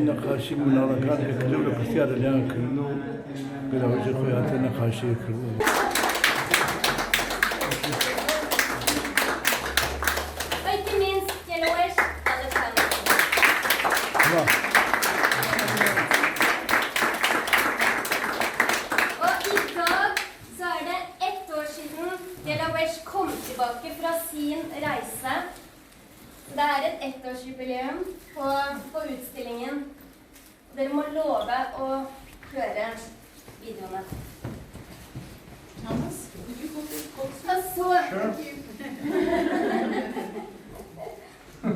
نقاشی مناقشات کجا رو بسیار دیگر کردن به وجه خیاط نقاشی کردن. Og ikke minst Yellowish Alexander. Og i dag så det 1 år siden Yellowish kom tilbake fra sin reise. Det et 1-årsjubileum på utstillingen. Dere må love å høre videoene. Thomas, would you go to the Og så